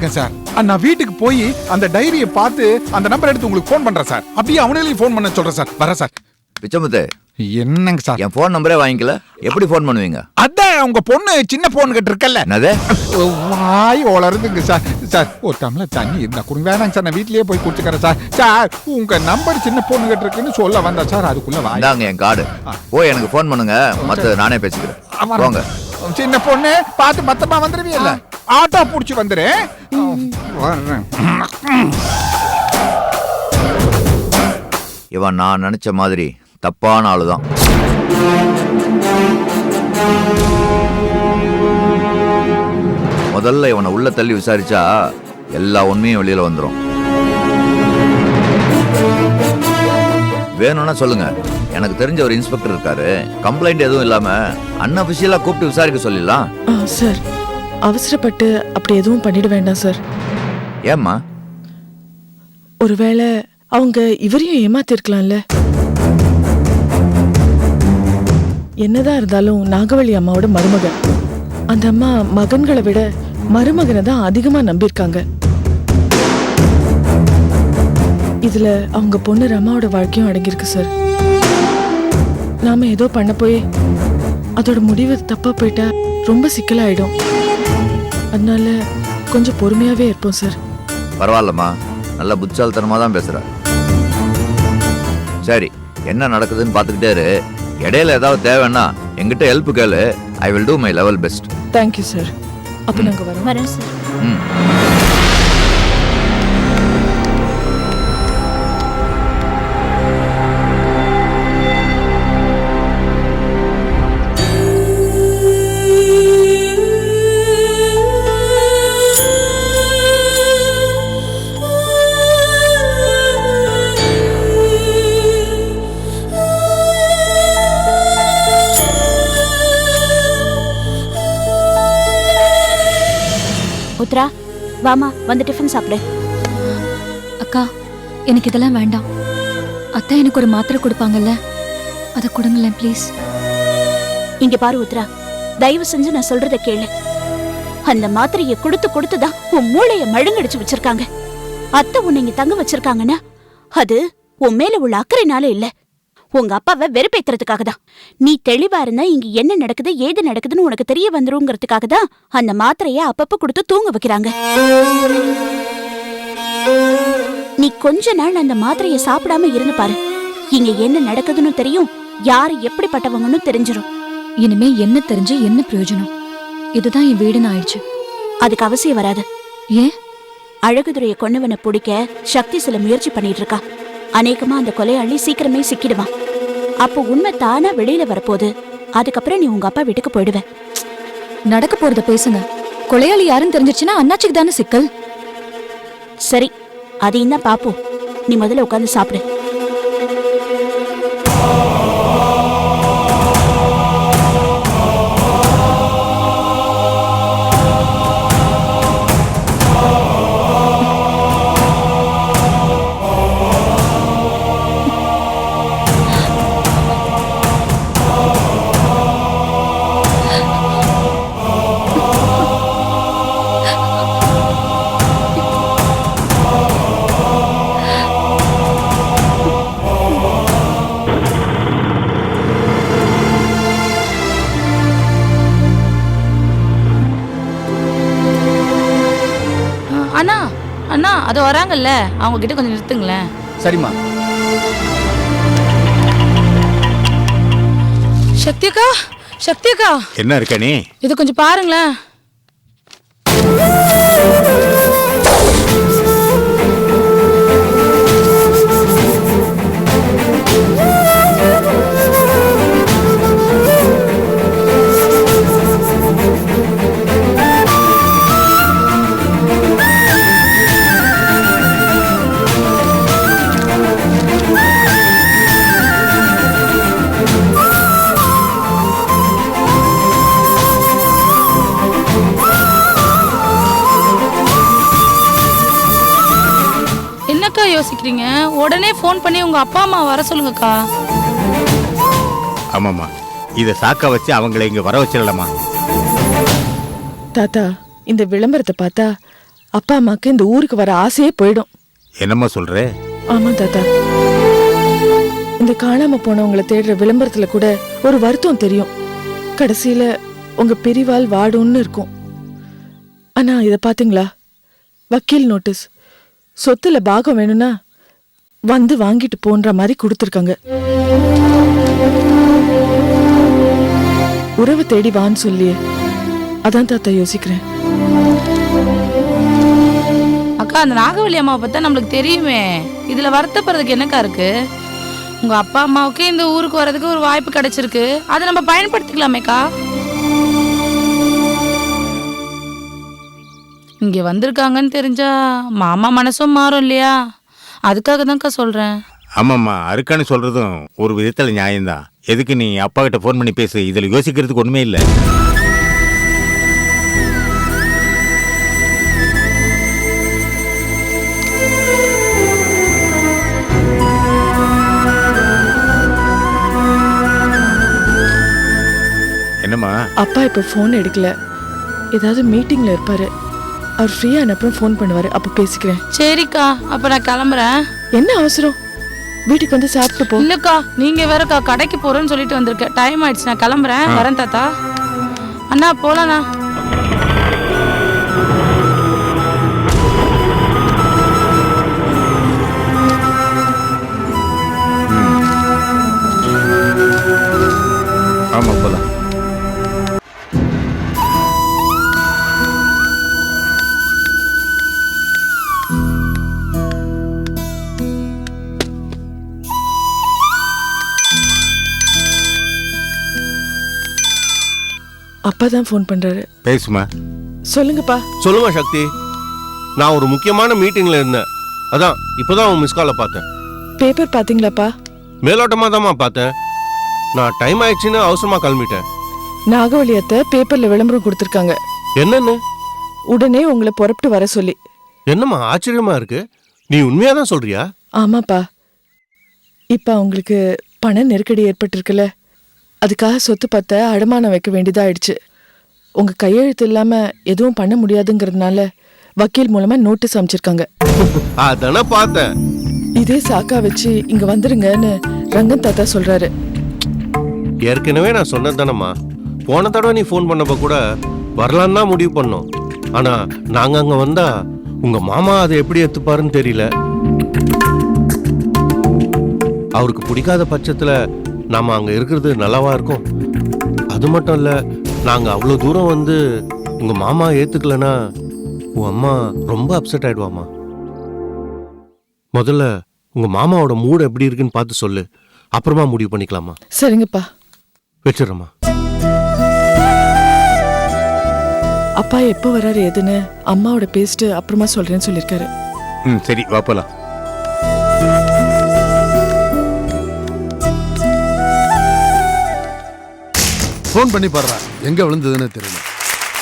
இருக்கேன் சார். நான் வீட்டுக்கு போய் அந்த டைரியை பார்த்து அந்த நம்பர் எடுத்து உங்களுக்கு ஃபோன் பண்றேன் சார். அப்படியே அவனையும் ஃபோன் பண்ண சொல்றேன் சார். வரேன் சார். பிச்சமுத்து, என்னங்க சார்? என் ஃபோன் நம்பரே வாங்கிக்கல, எப்படி ஃபோன் பண்ணுவீங்க? அதான் உங்க பொண்ணு சின்ன பொண்ணு கிட்ட இருக்கல்ல. என்னது? வாய் வளருதுங்க சார். சார் ஒரு டம்ளர் தண்ணி இருந்தா கொடுங்க. வேணாங்க சார், நான் வீட்லயே போய் குடிச்சுக்கிறேன் சார். சார் உங்க நம்பர் சின்ன பொண்ணு கிட்ட இருக்குன்னு சொல்ல வந்தா சார், அதுக்குள்ள வாய். இந்தாங்க என் கார்டு, போய் எனக்கு ஃபோன் பண்ணுங்க, மற்ற நானே பேசிக்கிறேன். போங்க. சின்ன பொண்ணு பார்த்து பத்திரமா வந்துருவீல்ல? ஆட்டோ புடிச்சு வந்துரு. இவன் நான் நினைச்ச மாதிரி தப்பான ஆளுதான். முதல்ல இவனை உள்ள தள்ளி விசாரிச்சா எல்லா உண்மையும் வெளியில வந்துடும். வேணும்னா சொல்லுங்க, எனக்கு தெரிஞ்ச ஒரு இன்ஸ்பெக்டர் இருக்காரு, கம்ப்ளைண்ட் எதுவும் இல்லாம அன்அபிஷியலா கூப்பிட்டு விசாரிக்க சொல்லிடலாம். சார், அவசரப்பட்டு அப்படி எதுவும் பண்ணிட வேண்டாம் சார். ஏம்மா? ஒருவேளை அவங்க இவரையும் ஏமாத்திருக்கலாம்ல. என்னதான் இருந்தாலும் நாகவள்ளி அம்மாவோட மருமகன். அந்த அம்மா மகன்களை விட மருமகனை தான் அதிகமா நம்பியிருக்காங்க. இதுல அவங்க பொண்ணு ரமாவோட வாழ்க்கையும் அடங்கியிருக்கு சார். நாம ஏதோ பண்ண போய் அதோட முடிவு தப்பா போயிட்டா ரொம்ப சிக்கலாயிடும். அதனால கொஞ்சம் பொறுமையாவே இருப்போம் சார். பரவாயில்லம்மா, நல்ல புத்தால்தனமா தான் பேசுற. சரி, என்ன நடக்குதுன்னு பார்த்துக்கிட்டே இரு. இடையில ஏதாவது தேவைன்னா என்கிட்ட ஹெல்ப் கேளு. I will do my level best. Thank you sir. அப்ப நாங்க வரோம் சார். உத்ரா, வாமா, வந்து டிஃபன் சாப்பிடு. அக்கா, எனக்கு இதெல்லாம் வேண்டாம். அத்தை எனக்கு ஒரு மாத்திரை கொடுப்பாங்கல்ல, அதை கொடுங்களேன் ப்ளீஸ். இங்க பாரு உத்ரா, தயவு செஞ்சு நான் சொல்றத கேளு. அந்த மாத்திரையை கொடுத்து கொடுத்துதான் உன் மூளைய மழுங்கடிச்சு வச்சிருக்காங்க. அத்தை உன்னை இங்க தங்க வச்சிருக்காங்கன்னா அது உன் மேல உள்ள அக்கறைனால இல்ல, உங்க அப்பாவை வெறுப்பேத்துறதுக்காக தான். நீ தெளிவா இருந்தா இங்க என்ன நடக்குது ஏது நடக்குதுன்னு உனக்கு தெரிய வந்துருங்கிறதுக்காக தான் அந்த மாத்திரைய அப்பப்ப கொடுத்து தூங்க வைக்கிறாங்க. நீ கொஞ்ச நாள் அந்த மாத்திரைய சாப்பிடாம இருந்து பாரு, இங்க என்ன நடக்குதுன்னு தெரியும், யாரு எப்படிப்பட்டவங்கன்னு தெரிஞ்சிடும். இனிமே என்ன தெரிஞ்சு என்ன பிரயோஜனம்? இதுதான் என் வீடுன்னு ஆயிடுச்சு. அதுக்கு அவசியம் வராது. ஏன்? அழகுதுரைய கொன்னவனை பிடிக்க சக்தி சில முயற்சி பண்ணிட்டு இருக்கா. அநேகமா அந்த கொலையாளி சீக்கிரமே சிக்கிடுவான். அப்போ உண்மை தானா வெளியில வரப்போகுது. அதுக்கப்புறம் நீ உங்க அப்பா வீட்டுக்கு போயிடுவ. நடக்க போறத பேசுங்க. கொலையாளி யாருன்னு தெரிஞ்சிருச்சுன்னா அண்ணாச்சிக்கு தானே சிக்கல். சரி, அதையும் தான் பாப்போம். நீ முதல்ல உட்காந்து சாப்பிடு. அண்ணா அண்ணா, அது வராங்கல்ல, அவங்க கிட்ட கொஞ்சம் நிறுத்துங்களேன். சரிம்மா. சக்தி அக்கா, சக்தி அக்கா, என்ன இருக்க நீ? இது கொஞ்சம் பாருங்களேன். யோசிக்கிறீங்க? உடனே போன் பண்ணி உங்க அப்பா அம்மா வர சொல்லுங்கக்கா. ஆமாம்மா, இதை சாக்க வச்சு அவங்களை இங்க வர வச்சிடலாமா? தாத்தா, இந்த விளம்பரத்தை பார்த்தா அப்பா அம்மாக்கு இந்த ஊருக்கு வர ஆசையே போயிடும். என்னம்மா சொல்ற? ஆமா தாத்தா, இந்த காணாம போனவங்களை தேடுற விளம்பரத்துல கூட ஒரு வருத்தம் தெரியும். கடைசியில உங்க பிரிவால் வாடும்னு இருக்கும். ஆனா இத பாத்தீங்களா, வக்கீல் நோட்டீஸ், சொத்துல பாகம் வேணும்னா வந்து வாங்கிட்டு போன்ற மாதிரி கொடுத்துருக்காங்க. உறவு தேடி வான்னு சொல்லியே, அதான் தாத்தா யோசிக்கிறேன். அக்கா, அந்த நாகவல்லி அம்மாவை பார்த்தா நம்மளுக்கு தெரியுமே. இதுல வருத்தப்படுறதுக்கு என்னக்கா இருக்கு? உங்க அப்பா அம்மாவுக்கு இந்த ஊருக்கு வர்றதுக்கு ஒரு வாய்ப்பு கிடைச்சிருக்கு, அதை நம்ம பயன்படுத்திக்கலாமேக்கா. இங்க வந்திருக்காங்கன்னு தெரிஞ்சா மாமா மனசும் மாறும் இல்லையா? அதுக்காக தான்க்கா சொல்றேன். ஆமாம்மா, அருக்கான்னு சொல்றதும் ஒரு விதத்துல நியாயம்தான். எதுக்கு நீ அப்பா கிட்ட ஃபோன் பண்ணி பேசு, இதுல யோசிக்கிறதுக்கு ஒண்ணுமே இல்லை. என்னம்மா? அப்பா இப்ப போன் எடுக்கல, ஏதாவது மீட்டிங்ல இருப்பாரு. அவர் ஃப்ரீயா அப்புறம் ஃபோன் பண்ணுவாரு, அப்ப பேசிக்கிறேன். சரிக்கா, அப்ப நான் கிளம்புறேன். என்ன அவசரம்? வீட்டுக்கு வந்து சாப்பிட்டு போ. இல்லக்கா, நீங்க வேறக்கா கடைக்கு போறேன்னு சொல்லிட்டு வந்திருக்க. டைம் ஆயிடுச்சு, நான் கிளம்புறேன். வரேன் தாத்தா. அண்ணா போலாண்ணா. ஆமா, போலாம். அப்பா தான் ஃபோன் பண்றாரு. பேசுமா. சொல்லுங்கப்பா. சொல்லுமா சக்தி. நான் ஒரு முக்கியமான மீட்டிங்ல இருந்தேன், அதான் இப்பதான் உன் மிஸ் காலை பார்த்தேன். பேப்பர் பாத்தீங்களாப்பா? மேலோட்டமா தான்மா பார்த்தேன். நான் டைம் ஆயிடுச்சுன்னு அவசரமா கிளம்பிட்டேன். நாகவல்லி அத்தை பேப்பர்ல விளம்பரம் கொடுத்துருக்காங்க. என்னன்னு? உடனே உங்களை புறப்பட்டு வர சொல்லி. என்னம்மா ஆச்சரியமா இருக்கு, நீ உண்மையாதான் சொல்றியா? ஆமாப்பா, இப்ப அவங்களுக்கு பண நெருக்கடி ஏற்பட்டிருக்குல்ல, அதுக்காக சொத்து பத்த அடமானம் வைக்க வேண்டியதா ஆயிடுச்சு. உங்க கையெழுத்து இல்லாம எதுவும் பண்ண முடியாதுங்கிறதுனால வக்கீல் மூலமா நோட்டீஸ் அமைச்சிருக்காங்க. அதானே பார்த்தேன். இதே சாக்கா வச்சு இங்க வந்துருங்கன்னு ரங்கன் தாத்தா சொல்றாரு. ஏற்கனவே நான் சொன்னது தானம்மா, போன தடவை நீ ஃபோன் பண்ணப்ப கூட வரலான்னு தான் முடிவு பண்ணோம். ஆனா நாங்க அங்க வந்தா உங்க மாமா அதை எப்படி எடுத்துப்பாருன்னு தெரியல. அவருக்கு பிடிக்காத பட்சத்துல நாம அங்க இருக்கிறது நல்லாவா இருக்கும்? அது மட்டும் இல்ல, நாங்க அவ்வளவு தூரம் வந்து உங்க மாமா ஏத்துக்கலனா உன் அம்மா ரொம்ப அப்செட் ஆயிடுவாமா. முதல்ல உங்க மாமாவோட மூடு எப்படி இருக்குன்னு பார்த்து சொல்லு, அப்புறமா முடிவு பண்ணிக்கலாமா? சரிங்கப்பா, வச்சிடறேம்மா. அப்பா எப்போ வராரு எதுன்னு அம்மாவோட பேசிட்டு அப்புறமா சொல்றேன்னு சொல்லியிருக்காரு. சரி, வா போலாம். ஃபோன் பண்ணி பாடுறா, எங்க விழுந்ததுன்னு தெரியல.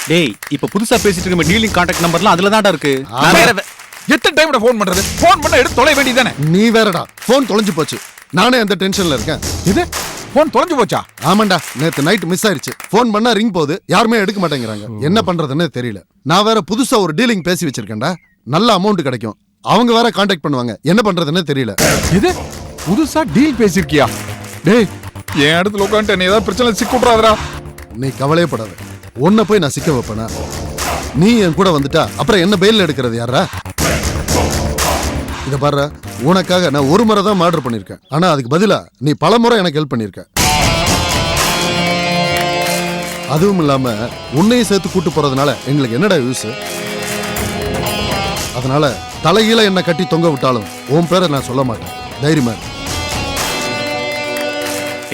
டேய், இப்ப புதுசா பேசிட்டு இருக்க டீலிங் கான்டாக்ட் நம்பர்லாம் அதுல தான்டா இருக்கு. நான் வேற எத்தனை டைம்ல ஃபோன் பண்றது? ஃபோன் பண்ண எடுத்து தொலை வேண்டியதானே? நீ வேறடா, ஃபோன் தொலைஞ்சு போச்சு. நானே அந்த டென்ஷன்ல இருக்கேன். இது ஃபோன் தொலைஞ்சு போச்சா? ஆமாண்டா, நேத்து நைட் மிஸ் ஆயிடுச்சு. ஃபோன் பண்ணா ரிங் போகுது, யாருமே எடுக்க மாட்டேங்கிறாங்க. என்ன பண்றதுன்னு தெரியல. நான் வேற புதுசா ஒரு டீலிங் பேசி வச்சிருக்கேன்டா, நல்ல அமௌண்ட் கிடைக்கும். அவங்க வேற கான்டாக்ட் பண்ணுவாங்க, என்ன பண்றதுன்னு தெரியல. இது புதுசா டீல் பேசிருக்கியா? டேய், என் இடத்துல உட்காந்துட்டு நீ ஏதாவது பிரச்சனை சிக்கிட்றாதடா. நீ கவலையே படாத, உன்னை போய் நான் சிக்க வைப்பேனா? நீ என் கூட வந்துட்டா அப்புறம் என்ன பெயில் எடுக்கிறது யாரா? இத பாரு, உனக்காக நான் ஒரு முறை தான் ஆர்டர் பண்ணிருக்கேன். ஆனா அதுக்கு பதிலா நீ பல முறை எனக்கு ஹெல்ப் பண்ணிருக்க. அதுவும் இல்லாம உன்னையும் சேர்த்து கூட்டு போறதுனால எங்களுக்கு என்னடா யூஸ்? அதனால தலைகீழ என்ன கட்டி தொங்க விட்டாலும் உன் பேரை நான் சொல்ல மாட்டேன். தைரியமா இரு.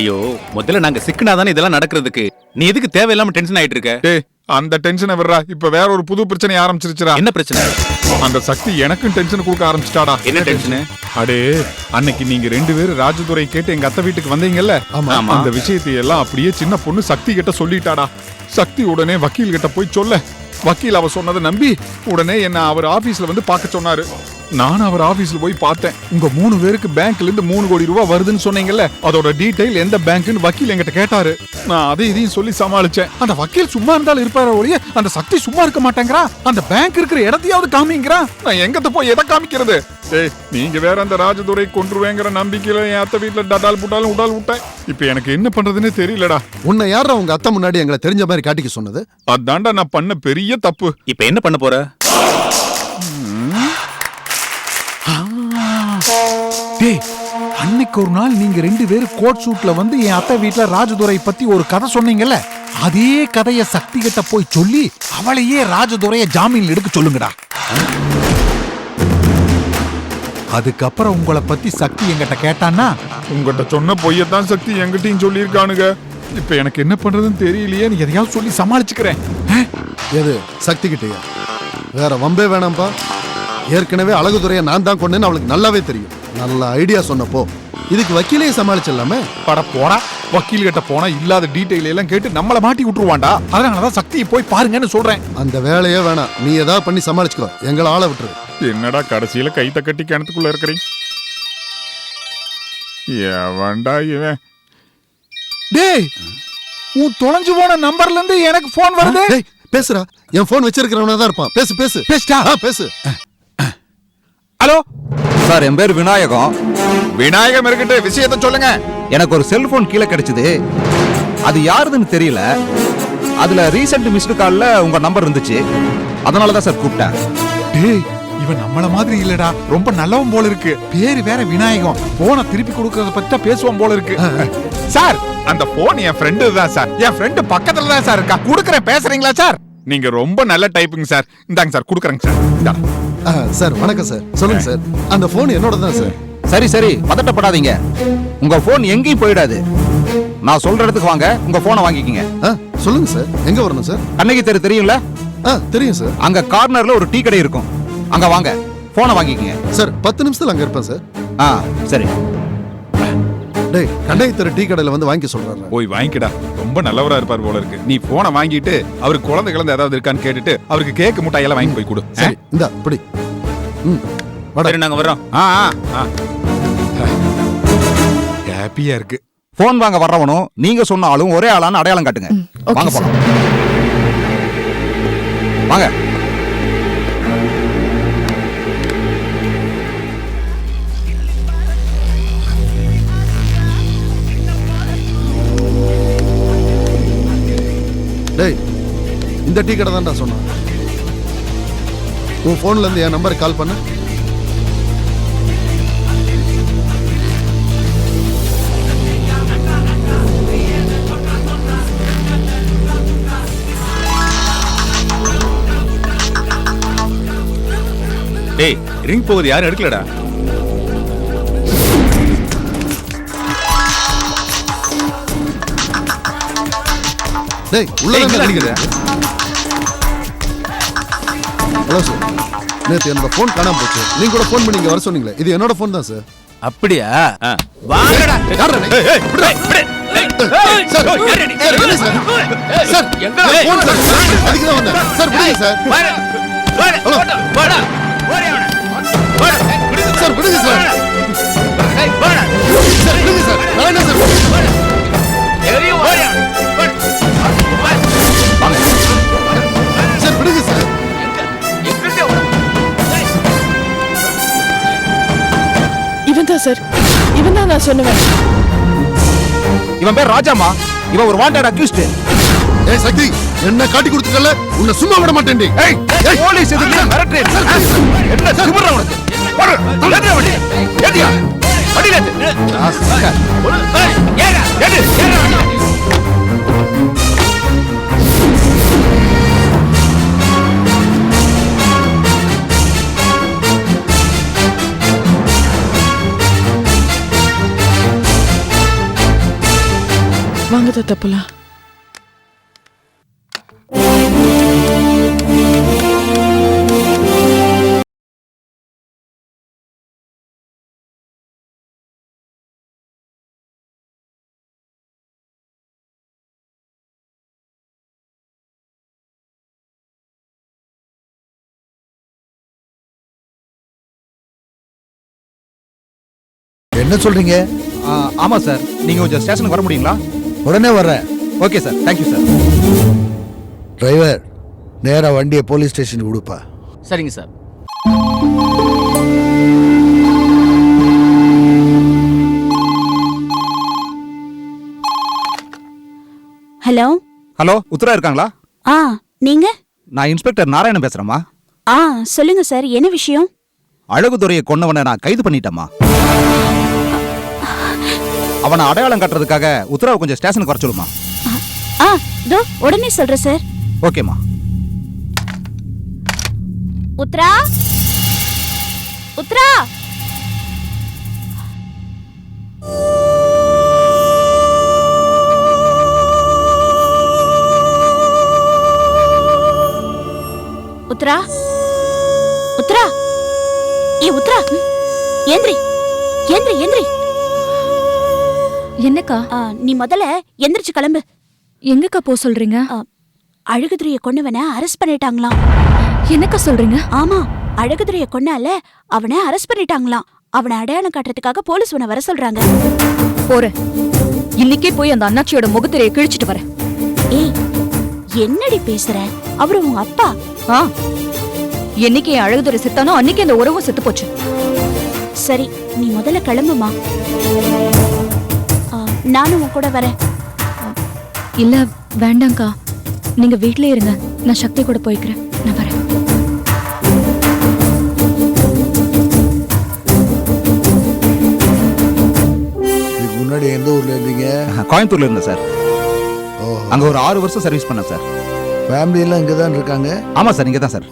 ஐயோ, முதல்ல நாங்க சிக்கனாதானே இதெல்லாம் நடக்கிறதுக்கு. நீ எதுக்கு தேவையில்லாம டென்ஷன் ஆயிட்டு இருக்க? டேய், அந்த டென்ஷனை விடுறா. இப்ப வேற ஒரு புது பிரச்சனை ஆரம்பிச்சிருச்சுடா. என்ன பிரச்சனை? அந்த சக்தி எனக்கும் டென்ஷன் கொடுக்க ஆரம்பிச்சிட்டாடா. என்ன டென்ஷன்? அடே, அன்னைக்கு நீங்க 2 பேரும் ராஜதுரை கேட்டு எங்க அத்தை வீட்டுக்கு வந்தீங்கல்ல, ஆமா. அந்த விஷயத்தை எல்லாம் அப்படியே சின்ன பொண்ணு சக்தி கிட்ட சொல்லிட்டாடா. சக்தி உடனே வக்கீல் கிட்ட போய் சொல்ல, வக்கீல் அவ சொன்னதை நம்பி உடனே என்ன அவர் ஆபீஸ்ல வந்து பார்க்க சொன்னாரு. நானும் அவர் ஆபீஸ்ல போய் பார்த்தேன். உங்க 3 பேருக்கு பேங்க்ல இருந்து 3 கோடி ரூபாய் வருதுன்னு சொன்னீங்கல்ல, அதோட டீடைல் எந்த பேங்க்னு வக்கீல் என்கிட்ட கேட்டாரு. நான் அதை இதையும் சொல்லி சமாளிச்சேன். அந்த வக்கீல் சும்மா இருந்தாலும் இருப்பாரு ஒழிய அந்த சக்தி சும்மா இருக்க மாட்டேங்கிறா. அந்த பேங்க் இருக்கிற இடத்தையாவது காமிங்கிறா. நான் எங்கத்த போய் எதை காமிக்கிறது? ஏய், நீங்க வேற அந்த ராஜதுரை கொன்றுவேங்கிற நம்பிக்கையில என் அத்தை வீட்டுல டடால் புட்டாலும் உடால் விட்டேன். இப்ப எனக்கு என்ன பண்றதுன்னு தெரியலடா. உன்னை யாரா உங்க அத்தை முன்னாடி எங்களை தெரிஞ்ச மாதிரி காட்டிக்க சொன்னது? அதான்டா நான் பண்ண பெரிய தப்பு. இப்ப என்ன பண்ண போற? டேய், அன்னைக்கு ஒரு நாள் நீங்க 2 பேரும் கோட் சூட்ல வந்து என் அத்தை வீட்டுல ராஜதுரை பத்தி ஒரு கதை சொன்னீங்கல்ல, அதே கதைய சக்தி கிட்ட போய் சொல்லி அவளையே ராஜதுரைய ஜாமீன்ல எடுக்க சொல்லுங்கடா. அதுக்கப்புறம் உங்களை பத்தி சக்தி என்கிட்ட கேட்டான்னா, உங்ககிட்ட சொன்ன பொய்யத்தான் சக்தி என்கிட்டயும் சொல்லியிருக்கானுங்க. இப்ப எனக்கு என்ன பண்றதுன்னு தெரியலையே. நீ எதையாவது சொல்லி சமாளிச்சுக்கிறேன். எது சக்தி கிட்டயா? வேற வம்பே வேணாம்பா. ஏற்கனவே அழகுதுறையை நான் தான் கொண்டேன்னு அவளுக்கு நல்லாவே தெரியும். நல்ல ஐடியா சொன்னப்போ இதுக்கு வக்கீலையே சமாளிச்சிடலாமே. பட போனா வக்கீல் கிட்ட போனா இல்லாத டீடைல் எல்லாம் கேட்டு நம்மள மாட்டி விட்டுருவான்டா. அதனாலதான் சக்தியை போய் பாருங்கன்னு சொல்றேன். அந்த வேலையே வேணாம், நீ ஏதாவது பண்ணி சமாளிச்சுக்கோ, எங்களை ஆள விட்டுரு. என்னடா கடைசியில கைத்த கட்டி கிணத்துக்குள்ள இருக்கிறீங்க? எவன்டா இவன்? டேய், உன் தொலைஞ்சு போன நம்பர்ல இருந்து எனக்கு போன் வருது. டேய் பேசுறா. என் போன் வச்சிருக்கிறவனா தான் இருப்பான். பேசு பேசு. பேசிட்டா? பேசு. ஹலோ சார், என் பேர் விநாயகம். விநாயகம் இருக்கட்டு, விஷயத்த சொல்லுங்க. எனக்கு ஒரு செல்போன் கீழே கிடைச்சது. அது யாருதுன்னு தெரியல. அதுல ரீசெண்ட் மிஸ்டு கால்ல உங்க நம்பர் இருந்துச்சு. அதனால தான் சார் கூப்பிட்டேன். டேய், இவன் நம்மள மாதிரி இல்லடா, ரொம்ப நல்லவன் போல இருக்கு. பேரு வேற விநாயகம். போனை திருப்பி கொடுக்கறத பத்தி தான் பேசுவான் போல இருக்கு. சார், அந்த போன் என் ஃப்ரெண்டு தான் சார். என் ஃப்ரெண்டு பக்கத்துல தான் சார் இருக்கா. குடுக்கறேன், பேசுறீங்களா சார்? நீங்க ரொம்ப நல்ல டைப்பிங் சார். இந்தாங்க சார், குடுக்கறேங்க சார். இந்தாங்க. சார் வணக்கம் சார். சொல்லுங்க சார். அந்த போன் என்னோட தான் சார். சரி சரி, பதட்டப்படாதீங்க. உங்க போன் எங்கேயும் போயிடாது. நான் சொல்ற இடத்துக்கு வாங்க, உங்க போனை வாங்கிக்கிங்க. சொல்லுங்க சார். எங்க வரணும் சார்? கண்ணகி தெரு தெரியும்ல? தெரியும் சார். அங்க கார்னர்ல ஒரு டீ கடை இருக்கும். அங்க வாங்க, போனை வாங்கிக்கிங்க. சார் 10 நிமிஷத்துல அங்க இருப்பேன் சார். சரி. டேய், கண்ணகி தெரு டீ கடையில வந்து வாங்கி சொல்றாரு. போய் வாங்கிக்கடா. ரொம்ப நல்லவரா இருப்பார் போல இருக்கு. நீ போனை வாங்கிட்டு அவருக்கு குழந்தை கிழந்து ஏதாவது இருக்கான்னு கேட்டுட்டு அவருக்கு கேக்கு முட்டாய் எல்லாம் வாங்கி போய் கொடு. சரி, இந்தா இப்படி. சரி, நாங்க வர்றோம். ஹாப்பியா இருக்கு. போன் வாங்க வர்றவனும் நீங்க சொன்ன ஆளும் ஒரே ஆளான்னு அடையாளம் காட்டுங்க. வாங்க போலாம். வாங்க. டேய், இந்த டீ கடை தான்டா சொன்னான். உன் போன்ல இருந்து என் நம்பருக்கு கால் பண்ணு. டேய், ரிங் போகுது, யாரும் எடுக்கலடா. டேய், உள்ள எங்க அடிக்குது? ஹலோ சார், நேத்து என்னோட போன் காணாம போச்சு. நீங்க கூட போன் பண்ணி இங்க வர சொன்னீங்களே, இது என்னோட போன் தான் சார். அப்படியா? வாங்கடா. யாரா நீ? சார், விடுங்க சார். சார், எங்க போன் சார்? அதுக்கு தான் வந்தேன். சார், விடுங்க சார். ஹலோ. சார், விடுங்க சார். சார், விடுங்க சார். நான் என்ன சார்? சார், விடுங்க சார். இவன் தான் சார். இவன் தான் நான் சொன்னவன். இவன் பேர் ராஜாமா. இவன் ஒரு வாண்டட் அக்யூஸ்ட். ஏய் சக்தி, என்ன காட்டி கொடுத்துட்டல, உன்னை சும்மா விட மாட்டேன்டி. ஏய், போலீஸ் எதுக்கு மிரட்டறே? என்ன திமிர்ற உனக்கு? போடு, ஏறியா வண்டி. ஏறியா. வண்டில ஏறு. ஏறு, ஏறு, ஏறு. வாங்க தாத்தா போலாம். என்ன சொல்றீங்க? ஆமா சார், நீங்க கொஞ்சம் ஸ்டேஷனுக்கு வர முடியுங்களா? உடனே வர்றேன். Okay sir, thank you sir. Driver, நேரா வண்டியை போலீஸ் ஸ்டேஷனுக்கு கொடுப்பா. சரிங்க சார். ஹலோ ஹலோ, உத்தரா இருக்காங்களா? ஆ நீங்க? நான் இன்ஸ்பெக்டர் நாராயணன் பேசுறேம்மா. ஆ சொல்லுங்க சார், என்ன விஷயம்? அழகுதுறையை கொன்னவனை நான் கைது பண்ணிட்டேம்மா. அவனை அடையாளம் கட்டுறதுக்காக உத்தரவு கொஞ்சம் ஸ்டேஷனுக்கு வர சொல்லுமா. ஆ தோ உடனே சொல்றேன் சார். ஓகேம்மா. உத்ரா உத்ரா உத்ரா உத்ரா ஏ உத்ரா, ஏந்திரி ஏந்திரி ஏந்திரி. என்னக்கா? நீ முதல்ல எந்திரிச்சு கிளம்பு. எங்கக்கா போ சொல்றீங்க? அழகுதுறைய கொன்னவனை அரெஸ்ட் பண்ணிட்டாங்களாம். என்னக்கா சொல்றீங்க? ஆமா, அழகுதுறைய கொன்னால அவனை அரெஸ்ட் பண்ணிட்டாங்களாம். அவனை அடையாளம் காட்டுறதுக்காக போலீஸ் உன்னை வர சொல்றாங்க. போறேன், இன்னைக்கே போய் அந்த அண்ணாச்சியோட முகத்திரையை கிழிச்சிட்டு வரேன். ஏய் என்னடி பேசுற? அவரு உங்க அப்பா. என்னைக்கு என் அழகுதுறை செத்தானோ அன்னைக்கு அந்த உறவும் செத்து போச்சு. சரி, நீ முதல்ல கிளம்புமா. நானும் உன் கூட வரேன். இல்ல வேண்டாங்க்கா, நீங்க வீட்லயே இருங்க, நான் சக்தி கூட போய்க்கிறேன். நான் வரேன். முன்னாடி எந்த ஊர்ல இருந்தீங்க? கோயம்புத்தூர்ல இருந்தேன் சார். அங்க ஒரு 6 வருஷம் சர்வீஸ் பண்ணேன் சார். ஃபேமிலி எல்லாம் இங்க தான் இருக்காங்க? ஆமா சார், இங்க தான் சார்.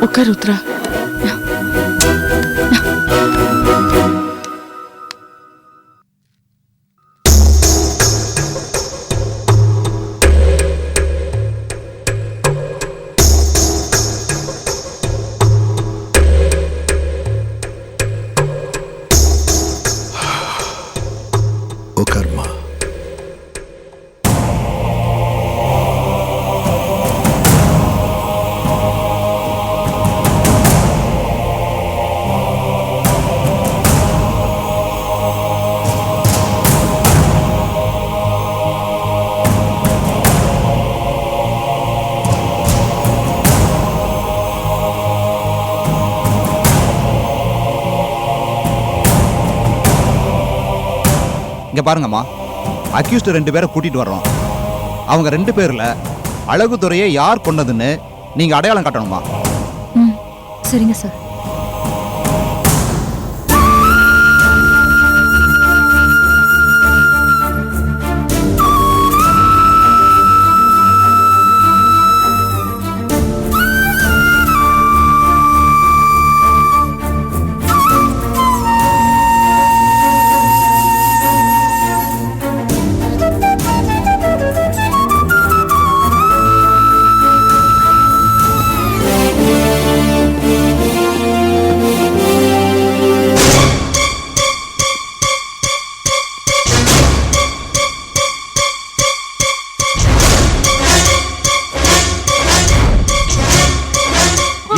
உட்கார் உத்ரா. உட்காருமா. இங்க பாருங்கம்மா, அக்யூஸ்ட் 2 பேரை கூட்டிட்டு வர்றோம். அவங்க 2 பேர்ல அழகுதுறையை யார் கொன்னதுன்னு நீங்க அடையாளம் காட்டணுமா. சரிங்க சார்.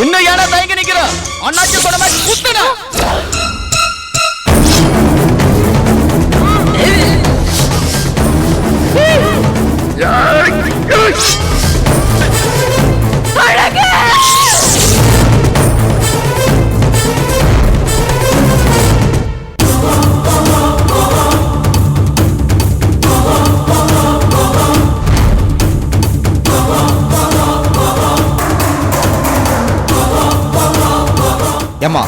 இன்னும் ஏடா தயங்கி நிக்கிற? அண்ணாச்சி சொன்ன மாதிரி குத்துடா. ஏம்மா,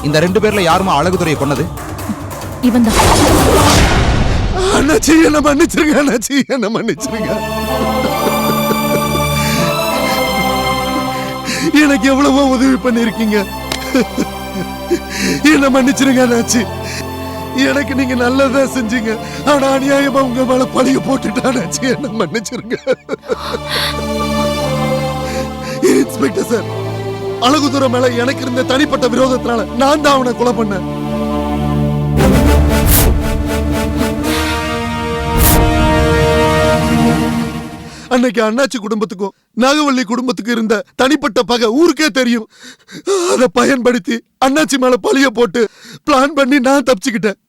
இந்த 2 பேர்ல யாருமா அழகுதுறையை கொன்னது? இவன் தான். அண்ணாச்சி என்ன மன்னிச்சிருங்க, அண்ணாச்சி என்ன மன்னிச்சிருங்க. எனக்கு எவ்வளவோ உதவி பண்ணிருக்கீங்க, என்ன மன்னிச்சிருங்க அண்ணாச்சி. எனக்கு நீங்க நல்லதா செஞ்சீங்க, ஆனா அநியாயமா உங்க மேல பழிய போட்டுட்டா அண்ணாச்சி, என்ன மன்னிச்சிருங்க. இன்ஸ்பெக்டர் சார், அழகுதுறை மேல எனக்கு இருந்த தனிப்பட்ட விரோதத்தினால நான் தான் அவனை கொலை பண்ணேன். அன்னைக்கு அண்ணாச்சி குடும்பத்துக்கும் நாகவள்ளி குடும்பத்துக்கும் இருந்த தனிப்பட்ட பகை ஊருக்கே தெரியும். அதை பயன்படுத்தி அண்ணாச்சி மேல பழிய போட்டு பிளான் பண்ணி நான் தப்பிச்சுக்கிட்டேன்.